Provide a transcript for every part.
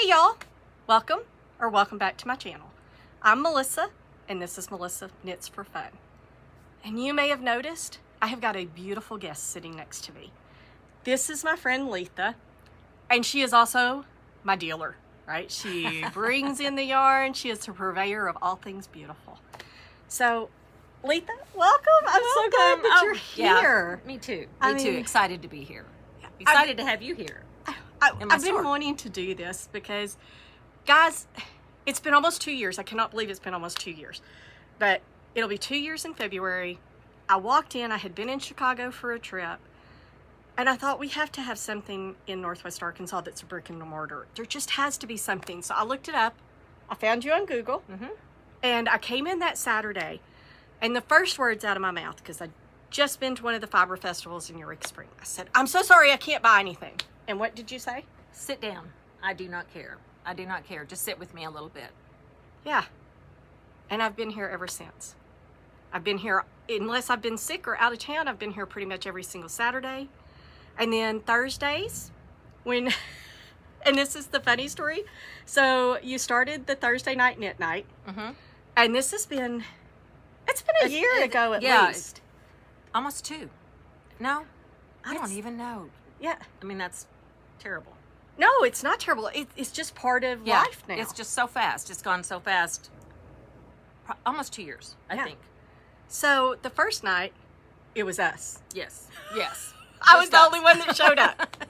Hey y'all, welcome back to my channel. I'm Melissa, and this is Melissa Knits for Fun. And you may have noticed, I have got a beautiful guest sitting next to me. This is my friend Letha, and she is also my dealer, right? She brings in the yarn, she is the purveyor of all things beautiful. So, Letha, welcome. I'm so glad that you're here. Yeah, me too. Me too. Excited to be here. Excited to have you here. I've been wanting to do this because, guys, it's been almost 2 years. I cannot believe it's been almost 2 years. But it'll be 2 years in February. I walked in. I had been in Chicago for a trip. And I thought we have to have something in Northwest Arkansas that's a brick and mortar. There just has to be something. So I looked it up. I found you on Google. And I came in that Saturday. And the first words out of my mouth, because I'd just been to one of the fiber festivals in Eureka Spring, I said, I'm so sorry I can't buy anything. And what did you say? Sit down. I do not care. I do not care. Just sit with me a little bit. Yeah. And I've been here ever since. I've been here, unless I've been sick or out of town, I've been here pretty much every single Saturday. And then Thursdays, when, and this is the funny story. So you started the Thursday night knit night. And this has been, it's been a year ago at least. Almost 2. No, I don't even know. Yeah. I mean, that's terrible. No, it's not terrible. It's just part of life now. It's just so fast. It's gone so fast. Almost 2 years, I think. So the first night, it was us. Yes. Yes. I was the only one that showed up.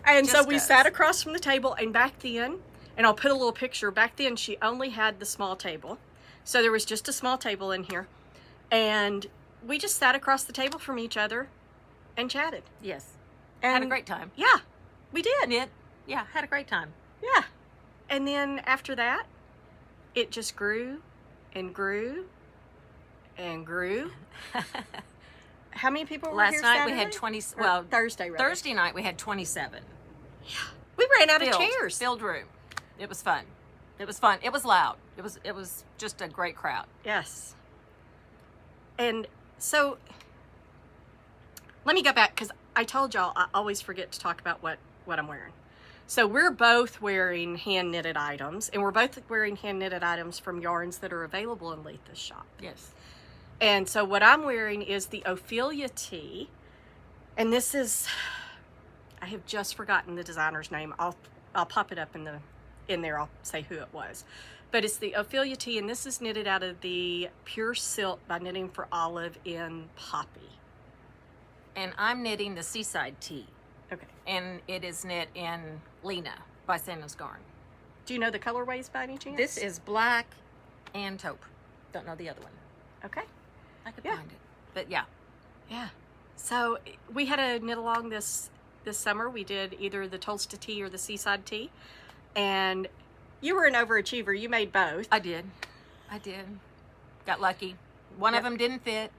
And so Just we us. sat across from the table, and back then, and I'll put a little picture, back then she only had the small table. So there was just a small table in here. And we just sat across the table from each other and chatted. Yes. And Had a great time. Yeah, we did. Knit. Yeah, had a great time. Yeah. And then after that, it just grew and grew and grew. How many people were Last here night Saturday? we had 20, Or well, Thursday, rather. Thursday night we had 27. We ran out of chairs. Filled room. It was fun. It was fun. It was loud. It was just a great crowd. Yes. And so, let me go back, because I told y'all I always forget to talk about what I'm wearing. So we're both wearing hand-knitted items, and we're both wearing hand-knitted items from yarns that are available in Letha's shop. Yes. And so what I'm wearing is the Ophelia tee, and this is, I have just forgotten the designer's name. I'll pop it up in there. I'll say who it was. But it's the Ophelia tee, and this is knitted out of the Pure Silk by Knitting for Olive in Poppy. And I'm knitting the Seaside tee. Okay. And it is knit in Lena by Santa's Garn. Do you know the colorways by any chance? This is black and taupe. Don't know the other one. Okay. I could find it. But yeah. Yeah. So we had a knit along this summer. We did either the Tolsta tee or the Seaside tee. And you were an overachiever. You made both. I did. Got lucky. One of them didn't fit.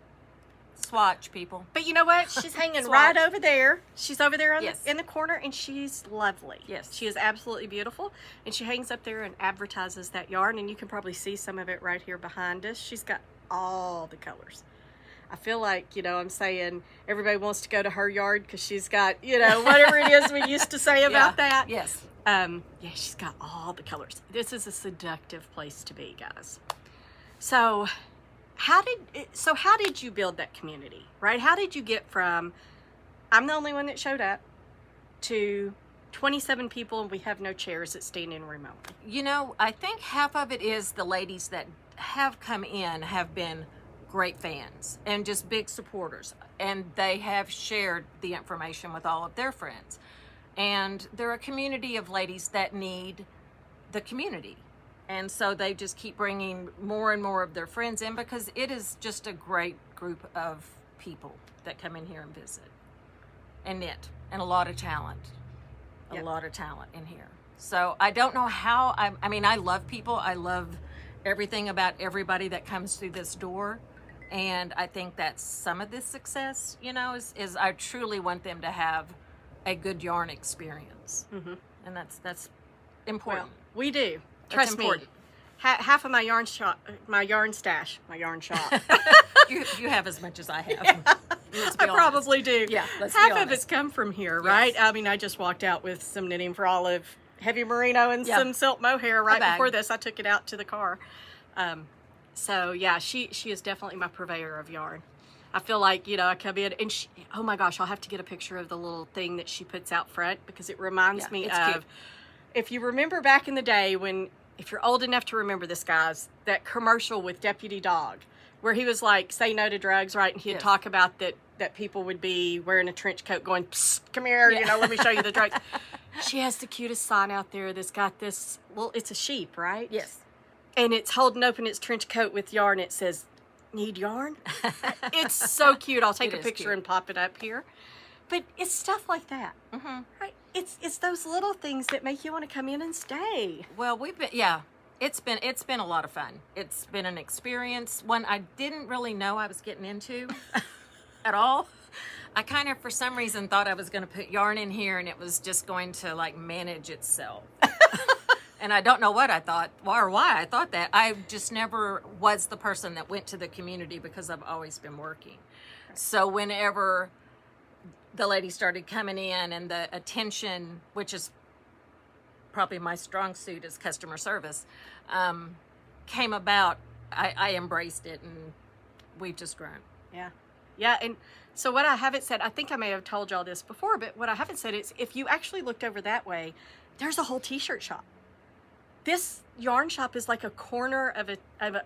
Swatch, people. But you know what? She's hanging right over there. She's over there in the corner, and she's lovely. Yes. She is absolutely beautiful. And she hangs up there and advertises that yarn, and you can probably see some of it right here behind us. She's got all the colors. I feel like, I'm saying everybody wants to go to her yard because she's got, whatever it is we used to say about that. Yes. Yeah, she's got all the colors. This is a seductive place to be, guys. So how did you build that community, right? How did you get from, I'm the only one that showed up, to 27 people and we have no chairs that stand in room only? I think half of it is the ladies that have come in have been great fans and just big supporters. And they have shared the information with all of their friends. And they're a community of ladies that need the community. And so they just keep bringing more and more of their friends in because it is just a great group of people that come in here and visit and knit, and a lot of talent. A lot of talent in here. So I don't know how, I mean, I love people. I love everything about everybody that comes through this door. And I think that's some of this success, is I truly want them to have a good yarn experience. And that's important. Well, we do. Trust me. Half of my yarn shop, my yarn shop. you have as much as I have. Yeah. I probably do. Yeah, let's be Half honest. of it's come from here, right? I mean, I just walked out with some Knitting for Olive heavy merino and Yeah. some silk mohair right bag. before this. I took it out to the car. So yeah, she is definitely my purveyor of yarn. I feel like, you know, I come in and she, oh my gosh, I'll have to get a picture of the little thing that she puts out front because it reminds me it's of, cute. if you remember back in the day when, if you're old enough to remember this, guys, that commercial with Deputy Dog, where he was like, say no to drugs, right? And he'd Yes. talk about that people would be wearing a trench coat going, psst, come here, Yeah. you know, let me show you the drugs. She has the cutest sign out there that's got this, well, it's a sheep, right? Yes. And it's holding open its trench coat with yarn. It says, need yarn? It's so cute. I'll take It a is picture cute. and pop it up here. But it's stuff like that, Mm-hmm. right? It's those little things that make you want to come in and stay. Well, it's been a lot of fun. It's been an experience, one I didn't really know I was getting into at all. I kind of, for some reason, thought I was going to put yarn in here and it was just going to like manage itself. And I don't know what I thought or why I thought that. I just never was the person that went to the community because I've always been working. So whenever the ladies started coming in and the attention, which is probably my strong suit is customer service, came about, I embraced it and we've just grown. Yeah. Yeah. And so what I haven't said, I think I may have told y'all this before, but what I haven't said is if you actually looked over that way, there's a whole t-shirt shop. This yarn shop is like a corner of an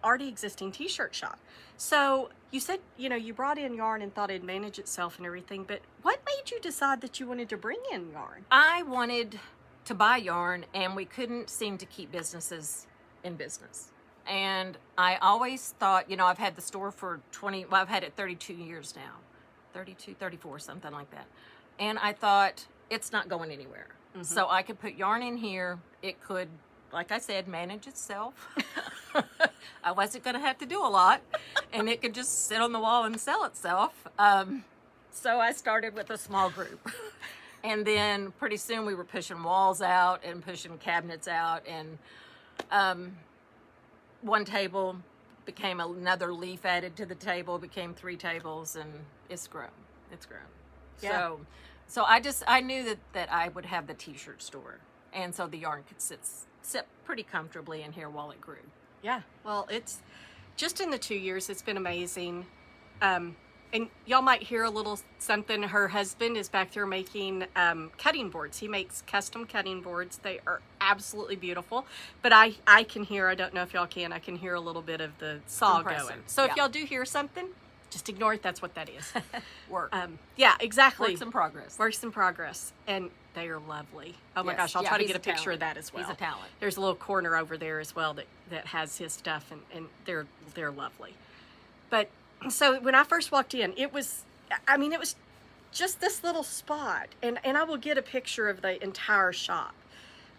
already existing t-shirt shop. So you said, you know, you brought in yarn and thought it'd manage itself and everything, but what made you decide that you wanted to bring in yarn? I wanted to buy yarn and we couldn't seem to keep businesses in business. And I always thought, you know, I've had the store for I've had it 32 years now, 32, 34, something like that. And I thought it's not going anywhere. Mm-hmm. So I could put yarn in here. It could, like I said, manage itself. I wasn't going to have to do a lot and it could just sit on the wall and sell itself. So I started with a small group. And then pretty soon we were pushing walls out and pushing cabinets out. And one table became another leaf added to the table, became 3 tables, and it's grown. It's grown. Yeah. So I knew that I would have the t-shirt store. And so the yarn could sit pretty comfortably in here while it grew. Yeah. Well, it's just in the 2 years, it's been amazing. And y'all might hear a little something. Her husband is back there making cutting boards. He makes custom cutting boards. They are absolutely beautiful. But I can hear, I don't know if y'all can, I can hear a little bit of the saw Compressor. going. So if Yeah. y'all do hear something, just ignore it. That's what that is. Work. Yeah, exactly. Works in progress. Works in progress. And they are lovely. Oh my Yes. gosh, I'll Yeah, try to he's get a picture of talent. that as well. He's a talent. There's a little corner over there as well that has his stuff, and they're lovely. But so when I first walked in, it was just this little spot, and I will get a picture of the entire shop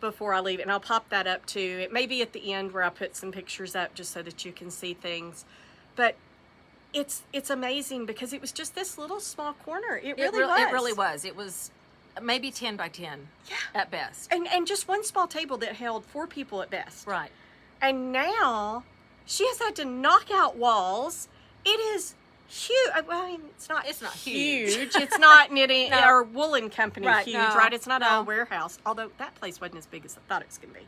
before I leave, and I'll pop that up too. It may be at the end where I put some pictures up just so that you can see things, but it's amazing because it was just this little small corner. It really was. It really was. It was maybe 10 by 10 at best. And just one small table that held 4 people at best. Right. And now she has had to knock out walls. It is huge. Well, I mean, it's not huge. It's not knitting No. or woolen company Right, huge, no, right? It's not no. a warehouse, although that place wasn't as big as I thought it was going to be.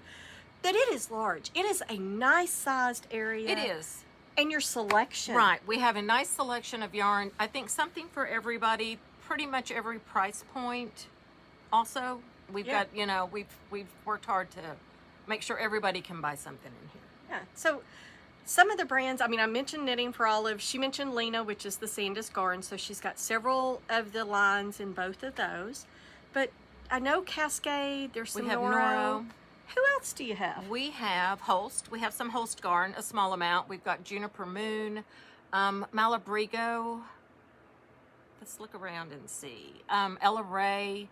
But it is large. It is a nice sized area. It is. And your selection. Right. We have a nice selection of yarn. I think something for everybody, pretty much every price point. Also, we've Yeah. got, you know, we've worked hard to make sure everybody can buy something in here. Yeah. So some of the brands, I mean, I mentioned Knitting for Olive. She mentioned Lena, which is the Sandus Garden. So she's got several of the lines in both of those. But I know Cascade, there's some We have Noro. Noro. Who else do you have? We have Holst. We have some Holst garn, a small amount. We've got Juniper Moon, Malabrigo. Let's look around and see. Ella Ray,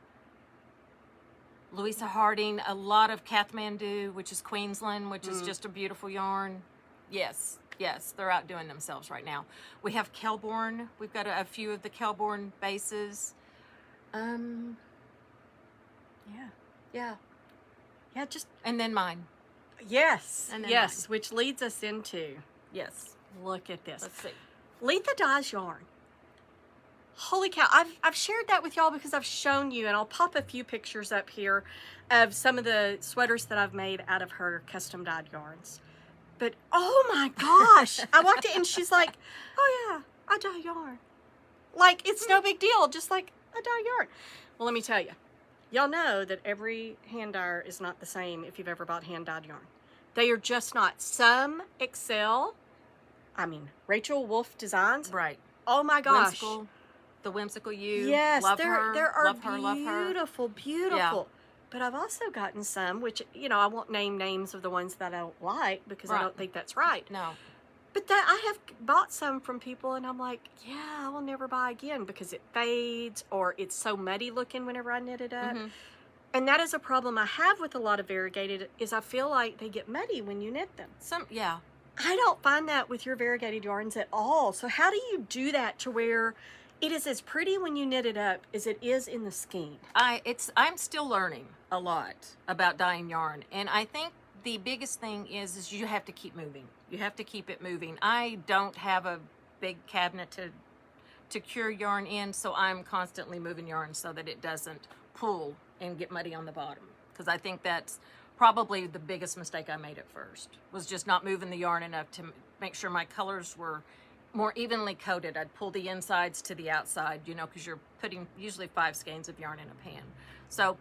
Louisa Harding, a lot of Kathmandu, which is Queensland, which is just a beautiful yarn. Yes, they're outdoing themselves right now. We have Kelborn. We've got a few of the Kelborn bases. Yeah, just, And then mine. yes, And then yes, which leads us into, Yes. look at this. Let's see. Letha dyes yarn. Holy cow. I've shared that with y'all because I've shown you, and I'll pop a few pictures up here of some of the sweaters that I've made out of her custom dyed yarns. But oh my gosh, I walked in and she's like, oh yeah, I dye yarn. Like, it's no big deal, just like a dye yarn. Well, let me tell you, y'all know that every hand dyer is not the same if you've ever bought hand dyed yarn. They are just not. Some excel. I mean, Rachel Wolf Designs. Right. Oh my gosh. The whimsical you. Yes, love there her. are Love her, love her. beautiful, beautiful. Yeah. But I've also gotten some, which, you know, I won't name names of the ones that I don't like because I Right. don't think that's right. No. But that I have bought some from people and I'm like, yeah, I will never buy again because it fades or it's so muddy looking whenever I knit it up. Mhm. And that is a problem I have with a lot of variegated is I feel like they get muddy when you knit them. Yeah. I don't find that with your variegated yarns at all. So how do you do that to where it is as pretty when you knit it up as it is in the skein? I'm still learning a lot about dyeing yarn, and I think the biggest thing is you have to keep moving. You have to keep it moving. I don't have a big cabinet to cure yarn in, so I'm constantly moving yarn so that it doesn't pull and get muddy on the bottom. Because I think that's probably the biggest mistake I made at first, was just not moving the yarn enough to make sure my colors were more evenly coated. I'd pull the insides to the outside, you know, because you're putting usually 5 skeins of yarn in a pan. So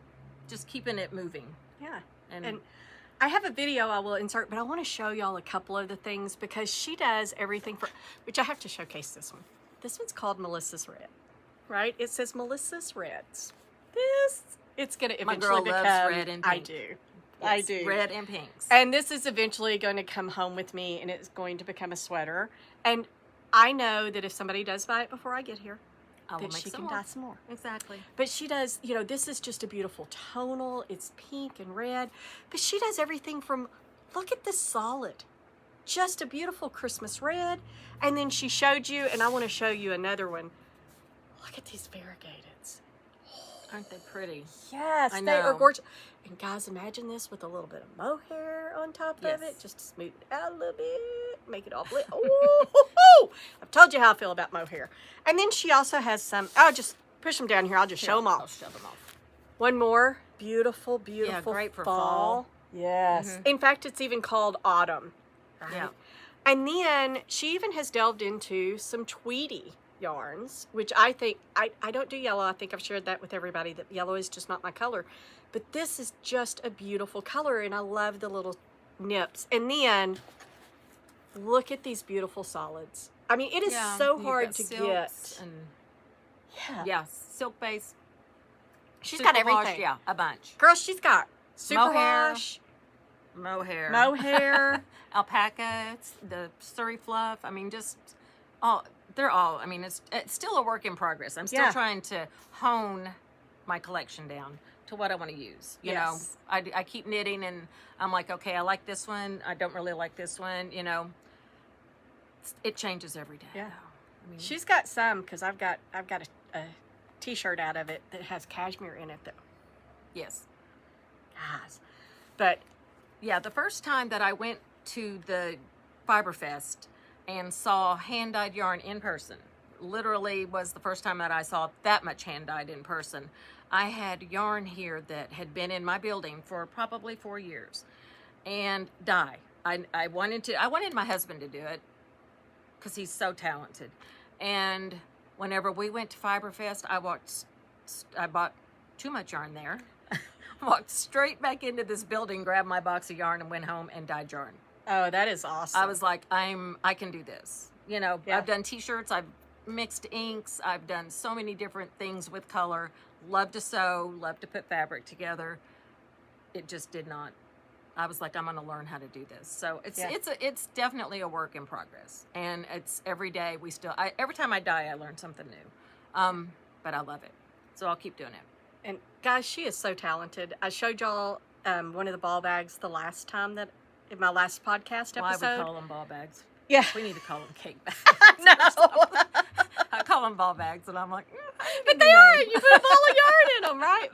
just keeping it moving. Yeah. And I have a video I will insert, but I want to show y'all a couple of the things because she does everything for, which I have to showcase this one. This one's called Melissa's Red, right? It says Melissa's Reds. It's going to eventually My girl become, loves red and pink. I do. Yes, I do. Red and pinks. And this is eventually going to come home with me and it's going to become a sweater. And I know that if somebody does buy it before I get here, that she can dye some more. Exactly. But she does, you know, this is just a beautiful tonal. It's pink and red. But she does everything from, look at this solid. Just a beautiful Christmas red. And then she showed you, and I want to show you another one. Look at these variegateds. Aren't they pretty? Yes, I they are know. gorgeous. And guys, imagine this with a little bit of mohair on top of it, Yes. just to smooth it out a little bit, make it all blend. Oh, I've told you how I feel about mohair. And then she also has some, I'll just push them down here. I'll just show them I'll off. shove them off. One more. Beautiful, beautiful great for fall. fall. Yes. In fact, it's even called autumn. Right? Yeah. And then she even has delved into some Tweety yarns, which I think, I don't do yellow. I think I've shared that with everybody, that yellow is just not my color. But this is just a beautiful color, and I love the little nips. And then, look at these beautiful solids. I mean, it is so you've hard got to silks get. And Yeah. silk base. She's got Superwash, everything. Yeah, a bunch. Girl, she's got Mohair. superwash, Mohair. mohair. Alpaca, the Surrey fluff. I mean, just they're all. I mean, it's still a work in progress. I'm still Yeah. trying to hone my collection down to what I want to use. You Yes. know, I keep knitting and I'm like, okay, I like this one. I don't really like this one. You know, it changes every day. Yeah. though. I mean, She's got some because I've got a t-shirt out of it that has cashmere in it, though. yes. Guys, but Yeah, the first time that I went to the Fiber Fest and saw hand-dyed yarn in person, literally was the first time that I saw that much hand-dyed in person. I had yarn here that had been in my building for probably 4 years. And dye. I wanted my husband to do it because he's so talented. And whenever we went to Fiber Fest, I bought too much yarn there. Walked straight back into this building, grabbed my box of yarn, and went home and dyed yarn. oh, that is awesome. I was like, I can do this. You know, Yeah. I've done t-shirts, I've mixed inks, I've done so many different things with color. Love to sew, love to put fabric together. It just did not. I was like, I'm going to learn how to do this. So it's definitely a work in progress, and it's every day. Every time I dye, I learn something new. But I love it, so I'll keep doing it. And guys, she is so talented. I showed y'all one of the ball bags the last time that in my last podcast Why episode. we call them ball bags? Yeah. We need to call them cake bags. No. I call them ball bags, and I'm like, But they are. You put a ball of yarn in them, right?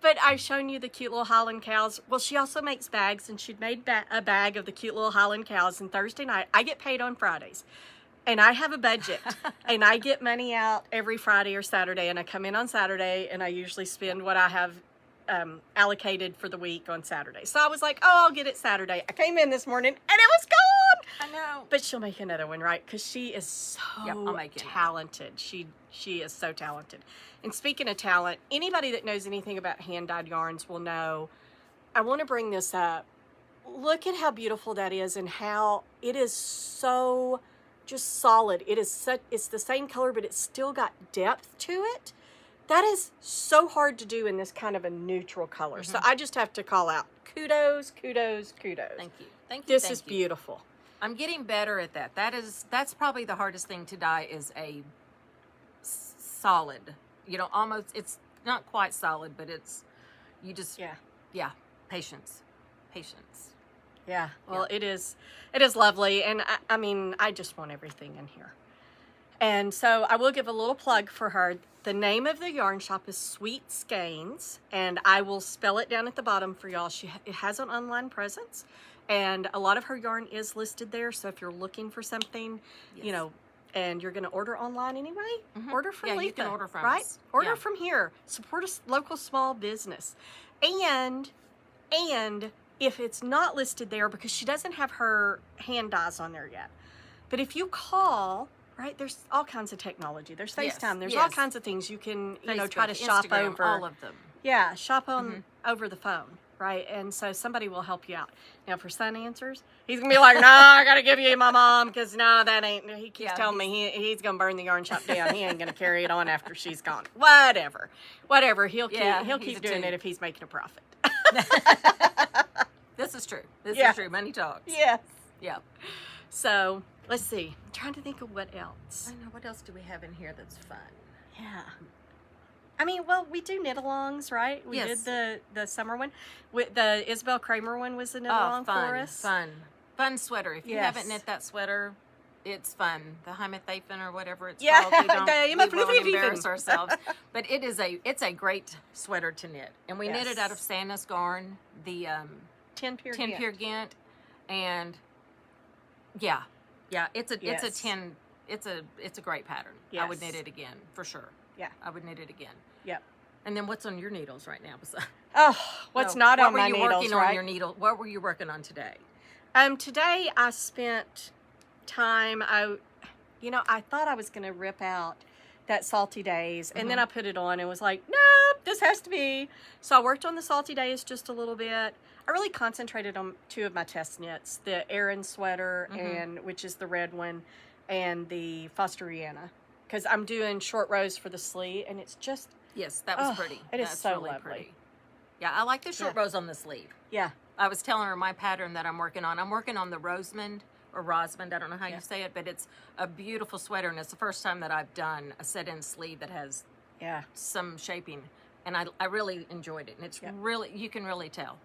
But I've shown you the cute little Highland cows. Well, she also makes bags, and she'd made a bag of the cute little Highland cows. And Thursday night, I get paid on Fridays. and I have a budget, and I get money out every Friday or Saturday, and I come in on Saturday, and I usually spend what I have allocated for the week on Saturday. So I was like, oh, I'll get it Saturday. I came in this morning, and it was gone. I know. But she'll make another one, right? Because she is so talented. She is so talented. And speaking of talent, anybody that knows anything about hand-dyed yarns will know, I want to bring this up. Look at how beautiful that is, and how it is so just solid. It's the same color, but it's still got depth to it. That is so hard to do in this kind of a neutral color. So I just have to call out kudos, kudos, kudos. Thank you. Thank you. This is beautiful. I'm getting better at that. That's probably the hardest thing to dye, is a solid, almost, it's not quite solid, but it's, you just, patience. Yeah, well, it is lovely, and I mean, I just want everything in here. And so I will give a little plug for her. The name of the yarn shop is Sweet Skeins, and I will spell it down at the bottom for y'all. It has an online presence, and a lot of her yarn is listed there. So if you're looking for something, and you're going to order online anyway, order from Letha, you can order from right? us. Order from here. Support a local small business. And if it's not listed there, because she doesn't have her hand dyes on there yet, but if you call, right, there's all kinds of technology. There's FaceTime. There's all kinds of things you can, Facebook, try to shop Instagram, over. all of them. Yeah, shop on over the phone, right? And so somebody will help you out. Now, for Son Answers, he's going to be like, no, I got to give you my mom, because no, that ain't, he keeps telling me he's going to burn the yarn shop down. He ain't going to carry it on after she's gone. Whatever. He'll keep doing it if he's making a profit. This is true. This is true. Money talks. Yes. Yeah. So, let's see. I'm trying to think of what else. I know. What else do we have in here that's fun? Yeah. I mean, well, we do knit-alongs, right? We did the summer one. The Isabel Kramer one was the knit-along for us. Fun sweater. If you haven't knit that sweater, it's fun. The Heimathafen or whatever it's called. We won't embarrass ourselves. But it's a great sweater to knit. And we knit it out of Santa's Garn, the 10 Pier Ghent. And it's a great pattern. Yes. I would knit it again for sure. Yeah, I would knit it again. Yep. And then what's on your needles right now? Oh, what's not on my needles, What were you working on your needle? What were you working on today? Today I spent time. I thought I was gonna rip out that Salty Days, and then I put it on and was like, nope, this has to be. So I worked on the Salty Days just a little bit. I really concentrated on two of my test knits: the Erin sweater, which is the red one, and the Fosteriana, because I'm doing short rows for the sleeve, and it's just that was pretty. That's so really lovely. Pretty. Yeah, I like the short rows on the sleeve. Yeah, I was telling her my pattern that I'm working on. I'm working on the Rosamond or Rosmond. I don't know how you say it, but it's a beautiful sweater, and it's the first time that I've done a set-in sleeve that has some shaping, and I really enjoyed it. And it's really, you can really tell.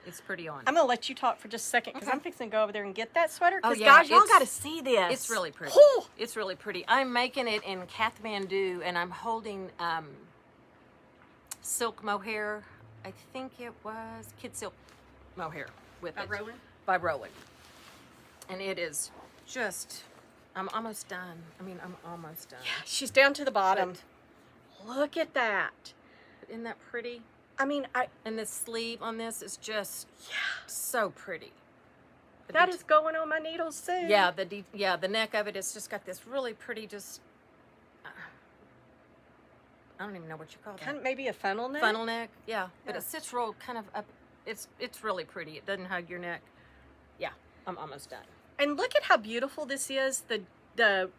It's pretty on. I'm gonna let you talk for just a second, because I'm fixing to go over there and get that sweater. Because guys, y'all got to see this. It's really pretty. It's really pretty. I'm making it in Kathmandu, and I'm holding silk mohair. I think it was kid silk mohair with it. By Rowan. And it is just, I'm almost done. I'm almost done. Yeah, she's down to the bottom. But look at that. Isn't that pretty? And the sleeve on this is just so pretty. That is going on my needles soon. Yeah, the neck of it has just got this really pretty, just, I don't even know what you call that. Kind of maybe a funnel neck? Funnel neck, yeah. But it sits real kind of up. It's really pretty. It doesn't hug your neck. Yeah, I'm almost done. And look at how beautiful this is. The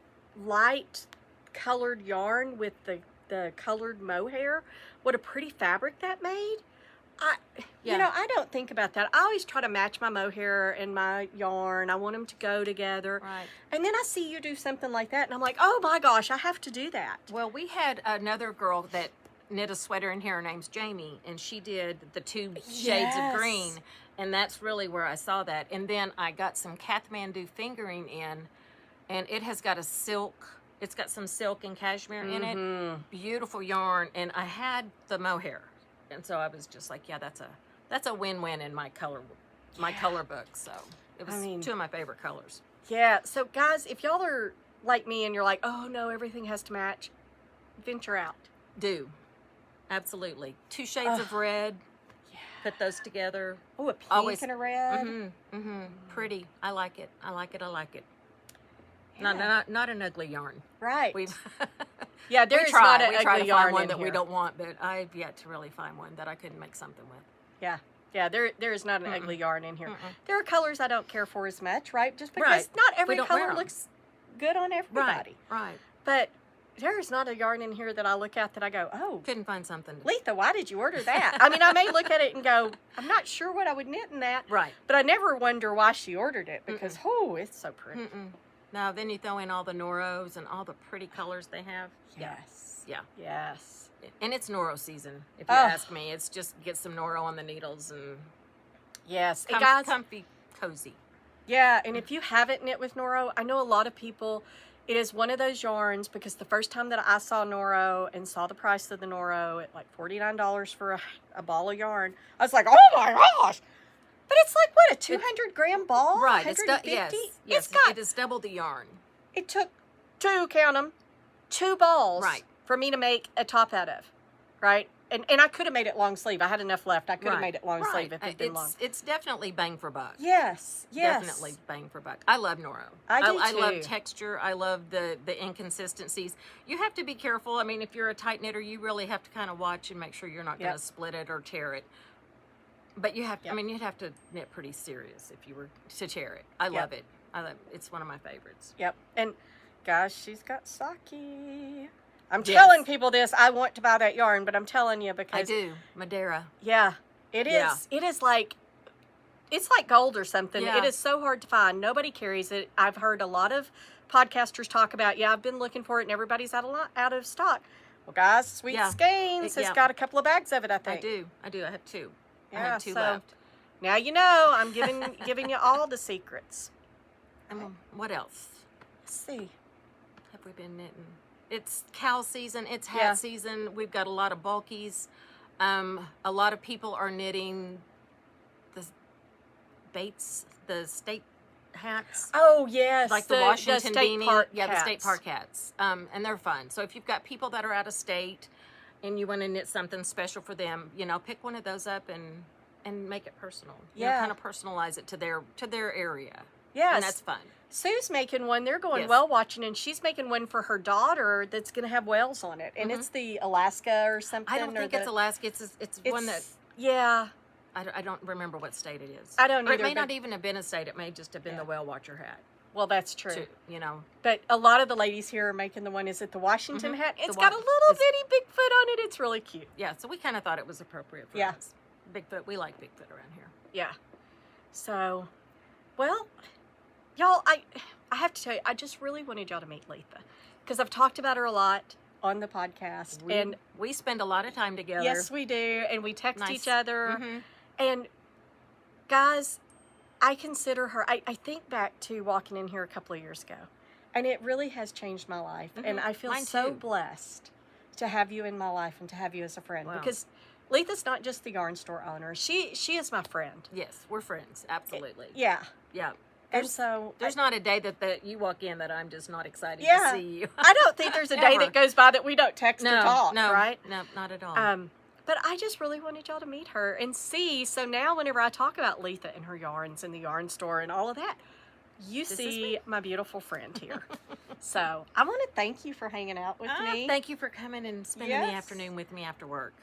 light colored yarn with the colored mohair. What a pretty fabric that made. I don't think about that. I always try to match my mohair and my yarn. I want them to go together. Right. And then I see you do something like that, and I'm like, oh my gosh, I have to do that. Well, we had another girl that knit a sweater in here. Her name's Jamie, and she did the two shades of green, and that's really where I saw that. And then I got some Kathmandu fingering in, and it has got it's got some silk and cashmere in it. Beautiful yarn, and I had the mohair. And so I was just like, that's a win-win in my color book. So it was two of my favorite colors. Yeah. So guys, if y'all are like me and you're like, oh no, everything has to match, venture out. Do. Absolutely. 2 shades of red. Yeah. Put those together. Oh, a pink Always. and a red. Pretty. I like it. I like it. I like it. Yeah. Not an ugly yarn. Right. We've Yeah, there we is try. not an We try ugly to yarn find one in that here. we don't want, but I've yet to really find one that I couldn't make something with. Yeah. Yeah, there is not an ugly yarn in here. There are colors I don't care for as much, right? Just because Right. not every We don't wear color 'em. looks good on everybody. Right. But there is not a yarn in here that I look at that I go, oh, Couldn't find something. Letha, why did you order that? I mean, I may look at it and go, I'm not sure what I would knit in that. Right. But I never wonder why she ordered it because, oh, it's so pretty. Now, then you throw in all the Noros and all the pretty colors they have. Yes. Yeah. Yes. And it's Noro season, if you Oh. ask me. It's just get some Noro on the needles and Yes. And guys, comfy, cozy. yeah, and if you haven't knit with Noro, I know a lot of people, it is one of those yarns because the first time that I saw Noro and saw the price of the Noro at like $49 for a ball of yarn, I was like, oh my gosh. But it's like, what, a 200-gram ball? Right. 150? Yes. It's got, it is double the yarn. it took count them, 2 balls Right. for me to make a top out of, right? And I could have made it long sleeve. I had enough left. I could have made it long sleeve if it'd been long. It's definitely bang for buck. Yes, yes. Definitely bang for buck. I love Noro. I do I love too. texture. I love the inconsistencies. You have to be careful. I mean, if you're a tight knitter, you really have to kind of watch and make sure you're not going to split it or tear it. But you have to, I mean, you'd have to knit pretty serious if you were to tear it. I love it. It's one of my favorites. Yep. And guys, she's got Saki. I'm Yes. telling people this. I want to buy that yarn, but I'm telling you because I do. Madeira. Yeah, it is. Yeah. It is like it's like gold or something. Yeah. It is so hard to find. Nobody carries it. I've heard a lot of podcasters talk about. Yeah, I've been looking for it, and everybody's out of stock. Well, guys, Sweet Yeah. Skeins has Yeah. got a couple of bags of it. I think. I do. I have 2. I Yeah, have 2 so left. now you know. I'm giving you all the secrets. What else Let's see. have we been knitting? It's cow season. It's hat Yeah. season. We've got a lot of bulkies. A lot of people are knitting the Bates, the state hats. Oh yes, Like the Washington state beanie. park Yeah, the state hats. park hats. And they're fun. So if you've got people that are out of state and you want to knit something special for them, pick one of those up and make it personal. Yeah. Kind of personalize it to their area. Yes. And that's fun. Sue's making one. They're going Yes. whale watching, and she's making one for her daughter that's going to have whales on it, and it's the Alaska or something. I don't think it's Alaska. It's one that yeah. I don't remember what state it is. I don't Or either, it may but- not even have been a state. It may just have been the whale watcher hat. Well, that's true. Too, But a lot of the ladies here are making the one. Is it the Washington hat? It's The got a Wa- little it's- bitty Bigfoot on it. It's really cute. Yeah. So we kind of thought it was appropriate for Yeah. us. Bigfoot. We like Bigfoot around here. Yeah. So, well, y'all, I have to tell you, I just really wanted y'all to meet Letha because I've talked about her a lot on the podcast, and We spend a lot of time together. yes, we do, and we text Nice. each other. Mhm. And guys, I consider her, I think back to walking in here a couple of years ago, and it really has changed my life. And I feel Mine so too. blessed to have you in my life and to have you as a friend Wow. because Letha's not just the yarn store owner. She is my friend. Yes, we're friends. Absolutely. Yeah. Yeah. And so There's not a day that you walk in that I'm just not excited Yeah. to see you. I don't think there's a day Ever. that goes by that we don't text or No, talk, no, right? No, not at all. But I just really wanted y'all to meet her and see. So now whenever I talk about Letha and her yarns and the yarn store and all of that, you This is see me. my beautiful friend here. So I want to thank you for hanging out with me. Thank you for coming and spending the Yes. afternoon with me after work.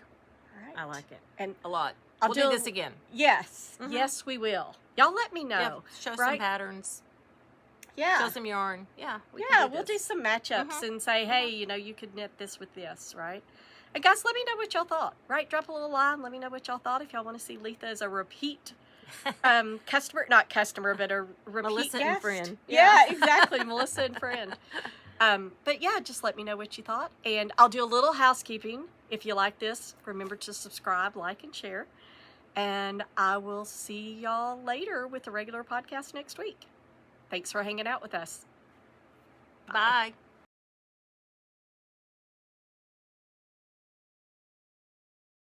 All right. I like it. And A lot. I'll We'll do do- this again. yes, Mhm. yes, we will. Y'all let me know. Yeah, show some right? patterns. Yeah. Show some yarn. Yeah. We Yeah, can we'll do this. some matchups Mhm. and say, hey, you could knit this with this, right? And guys, let me know what y'all thought, right? Drop a little line. Let me know what y'all thought. If y'all want to see Letha as a repeat customer, not customer, but a repeat Melissa and guest. friend. Yeah, Yeah. exactly. Melissa and friend. But yeah, just let me know what you thought. And I'll do a little housekeeping. If you like this, remember to subscribe, like, and share. And I will see y'all later with the regular podcast next week. Thanks for hanging out with us. Bye.